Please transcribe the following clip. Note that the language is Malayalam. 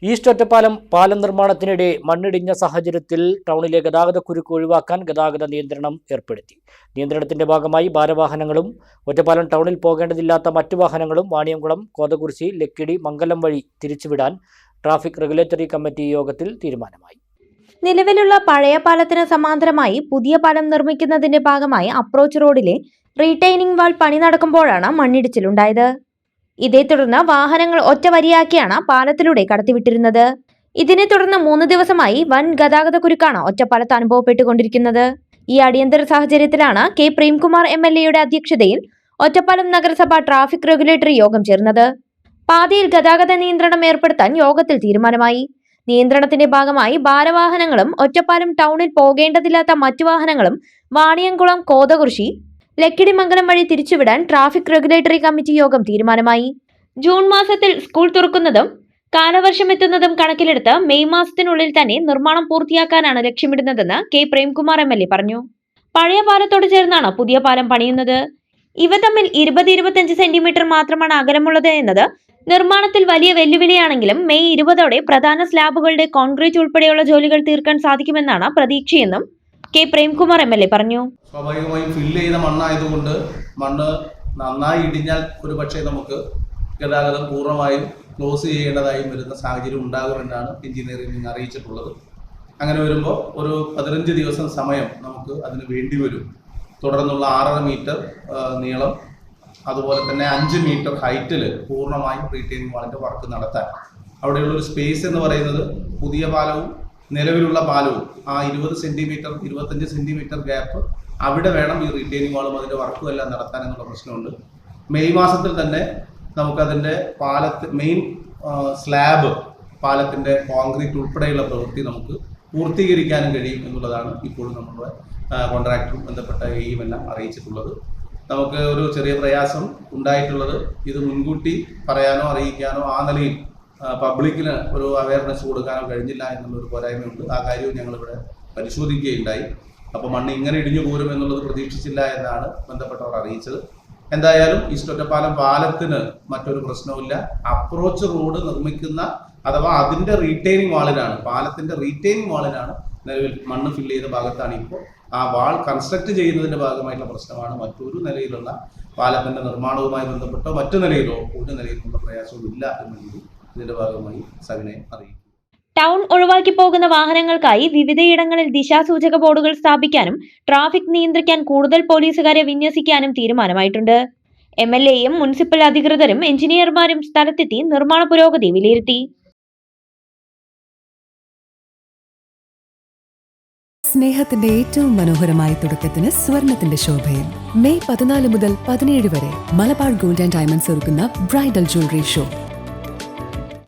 ഈസ്റ്റ് ഒറ്റപ്പാലം പാലം നിർമ്മാണത്തിനിടെ മണ്ണിടിഞ്ഞ സാഹചര്യത്തിൽ ടൗണിലെ ഗതാഗതക്കുരുക്ക് ഒഴിവാക്കാൻ ഗതാഗത നിയന്ത്രണം ഏർപ്പെടുത്തി. നിയന്ത്രണത്തിന്റെ ഭാഗമായി ഭാരവാഹനങ്ങളും ഒറ്റപ്പാലം ടൗണിൽ പോകേണ്ടതില്ലാത്ത മറ്റു വാഹനങ്ങളും വാണിയംകുളം, കോതകുരിശി, ലക്കിടി, മംഗലം വഴി തിരിച്ചുവിടാൻ ട്രാഫിക് റെഗുലേറ്ററി കമ്മിറ്റി യോഗത്തിൽ തീരുമാനമായി. നിലവിലുള്ള പഴയ പാലത്തിന് സമാന്തരമായി പുതിയ പാലം നിർമ്മിക്കുന്നതിന്റെ ഭാഗമായി അപ്രോച്ച് റോഡിലെ റീറ്റെയിനിംഗ് വാൾ പണി നടക്കുമ്പോഴാണ് മണ്ണിടിച്ചിലുണ്ടായത്. ഇതേ തുടർന്ന് വാഹനങ്ങൾ ഒറ്റ വരിയാക്കിയാണ് പാലത്തിലൂടെ കടത്തിവിട്ടിരുന്നത്. ഇതിനെ തുടർന്ന് 3 ദിവസമായി വൻ ഗതാഗതക്കുരുക്കാണ് ഒറ്റപ്പാലത്ത് അനുഭവപ്പെട്ടുകൊണ്ടിരിക്കുന്നത്. ഈ അടിയന്തര സാഹചര്യത്തിലാണ് കെ പ്രേംകുമാർ MLA അധ്യക്ഷതയിൽ ഒറ്റപ്പാലം നഗരസഭ ട്രാഫിക് റെഗുലേറ്ററി യോഗം ചേർന്നത്. പാതയിൽ ഗതാഗത നിയന്ത്രണം ഏർപ്പെടുത്താൻ യോഗത്തിൽ തീരുമാനമായി. നിയന്ത്രണത്തിന്റെ ഭാഗമായി ഭാരവാഹനങ്ങളും ഒറ്റപ്പാലം ടൗണിൽ പോകേണ്ടതില്ലാത്ത മറ്റു വാഹനങ്ങളും വാണിയംകുളം, കോതകുരിശി, ലക്കിടി, മംഗലം വഴി തിരിച്ചുവിടാൻ ട്രാഫിക് റെഗുലേറ്ററി കമ്മിറ്റി യോഗം തീരുമാനമായി. ജൂൺ മാസത്തിൽ സ്കൂൾ തുറക്കുന്നതും കാലവർഷം എത്തുന്നതും കണക്കിലെടുത്ത് മെയ് മാസത്തിനുള്ളിൽ തന്നെ നിർമ്മാണം പൂർത്തിയാക്കാനാണ് ലക്ഷ്യമിടുന്നതെന്ന് കെ പ്രേംകുമാർ MLA പറഞ്ഞു. പഴയ പാലത്തോട് ചേർന്നാണ് പുതിയ പാലം പണിയുന്നത്. ഇവ തമ്മിൽ 20-25 സെന്റിമീറ്റർ മാത്രമാണ് അകലമുള്ളത് എന്നത് നിർമ്മാണത്തിൽ വലിയ വെല്ലുവിളിയാണെങ്കിലും മെയ് 20ഓടെ പ്രധാന സ്ലാബുകളുടെ കോൺക്രീറ്റ് ഉൾപ്പെടെയുള്ള ജോലികൾ തീർക്കാൻ സാധിക്കുമെന്നാണ് പ്രതീക്ഷയെന്നും കെ പ്രേംകുമാർ MLA പറഞ്ഞു. സ്വാഭാവികമായും ഫില്ല് ചെയ്ത മണ്ണായതുകൊണ്ട് മണ്ണ് നന്നായി ഇടിഞ്ഞാൽ ഒരു പക്ഷേ നമുക്ക് ഗതാഗതം പൂർണ്ണമായും ക്ലോസ് ചെയ്യേണ്ടതായും വരുന്ന സാഹചര്യം ഉണ്ടാകുമെന്നാണ് എഞ്ചിനീയറിംഗ് അറിയിച്ചിട്ടുള്ളത്. അങ്ങനെ വരുമ്പോൾ ഒരു 15 ദിവസം സമയം നമുക്ക് അതിന് വേണ്ടി വരും. തുടർന്നുള്ള 6.5 മീറ്റർ നീളം, അതുപോലെ തന്നെ 5 മീറ്റർ ഹൈറ്റിൽ പൂർണ്ണമായും റീറ്റെയിനിങ് വാളിൻ്റെ വർക്ക് നടത്താൻ അവിടെയുള്ളൊരു സ്പേസ് എന്ന് പറയുന്നത് പുതിയ പാലവും നിലവിലുള്ള പാലവും ആ 20 സെൻറ്റിമീറ്റർ 25 സെൻറ്റിമീറ്റർ ഗ്യാപ്പ് അവിടെ വേണം ഈ റീറ്റെയിനിങ് വാളും അതിൻ്റെ വർക്കും എല്ലാം നടത്താൻ എന്നുള്ള പ്രശ്നമുണ്ട്. മെയ് മാസത്തിൽ തന്നെ നമുക്കതിൻ്റെ മെയിൻ സ്ലാബ് പാലത്തിൻ്റെ കോൺക്രീറ്റ് ഉൾപ്പെടെയുള്ള പ്രവൃത്തി നമുക്ക് പൂർത്തീകരിക്കാനും കഴിയും എന്നുള്ളതാണ് ഇപ്പോഴും നമ്മുടെ കോൺട്രാക്ടറും ബന്ധപ്പെട്ട AEയും എല്ലാം അറിയിച്ചിട്ടുള്ളത്. നമുക്ക് ഒരു ചെറിയ പ്രയാസം ഉണ്ടായിട്ടുള്ളത് ഇത് മുൻകൂട്ടി പറയാനോ അറിയിക്കാനോ ആ നിലയിൽ പബ്ലിക്കിന് ഒരു അവയർനെസ് കൊടുക്കാനോ കഴിഞ്ഞില്ല എന്നുള്ളൊരു പോരായ്മയുണ്ട്. ആ കാര്യവും ഞങ്ങളിവിടെ പരിശോധിക്കുകയുണ്ടായി. അപ്പോൾ മണ്ണ് ഇങ്ങനെ ഇടിഞ്ഞു പോരും എന്നുള്ളത് പ്രതീക്ഷിച്ചില്ല എന്നാണ് ബന്ധപ്പെട്ടവർ അറിയിച്ചത്. എന്തായാലും ഈസ്റ്റ് ഒറ്റപ്പാലം പാലത്തിന് മറ്റൊരു പ്രശ്നവുമില്ല. അപ്രോച്ച് റോഡ് നിർമ്മിക്കുന്ന അഥവാ അതിൻ്റെ റീറ്റെയിനിങ് വാളിനാണ്, പാലത്തിൻ്റെ റീറ്റെയിനിങ് വാളിനാണ് നിലവിൽ മണ്ണ് ഫില്ല് ചെയ്ത ഭാഗത്താണ് ഇപ്പോൾ ആ വാൾ കൺസ്ട്രക്ട് ചെയ്യുന്നതിൻ്റെ ഭാഗമായിട്ടുള്ള പ്രശ്നമാണ്. മറ്റൊരു നിലയിലുള്ള പാലത്തിൻ്റെ നിർമ്മാണവുമായി ബന്ധപ്പെട്ടോ മറ്റു നിലയിലോ ഒരു നിലയിലുള്ള പ്രയാസവും ഇല്ല എന്നുള്ളത് ഇതിൻ്റെ ഭാഗമായി സവിനയം അറിയിക്കും. ടൗൺ ഒഴിവാക്കി പോകുന്ന വാഹനങ്ങൾക്കായി വിവിധയിടങ്ങളിൽ ദിശാസൂചക ബോർഡുകൾ സ്ഥാപിക്കാനും ട്രാഫിക് നിയന്ത്രിക്കാൻ കൂടുതൽ പോലീസുകാരെ വിന്യസിക്കാനും തീരുമാനമായിട്ടുണ്ട്. MLAയും മുനിസിപ്പൽ അധികൃതരും എഞ്ചിനീയർമാരും സ്ഥലത്തെത്തി നിർമ്മാണ പുരോഗതി വിലയിരുത്തി. സ്നേഹത്തിന്റെ ഏറ്റവും മനോഹരമായ തുടക്കത്തിന് സ്വർണത്തിന്റെ ശോഭയിൽ മെയ് 14 മുതൽ 17 വരെ മലബാർ ഗോൾഡ് ആൻഡ് ഡയമണ്ട്സ് ഒരുക്കുന്ന ബ്രൈഡൽ ജ്വല്ലറി ഷോ.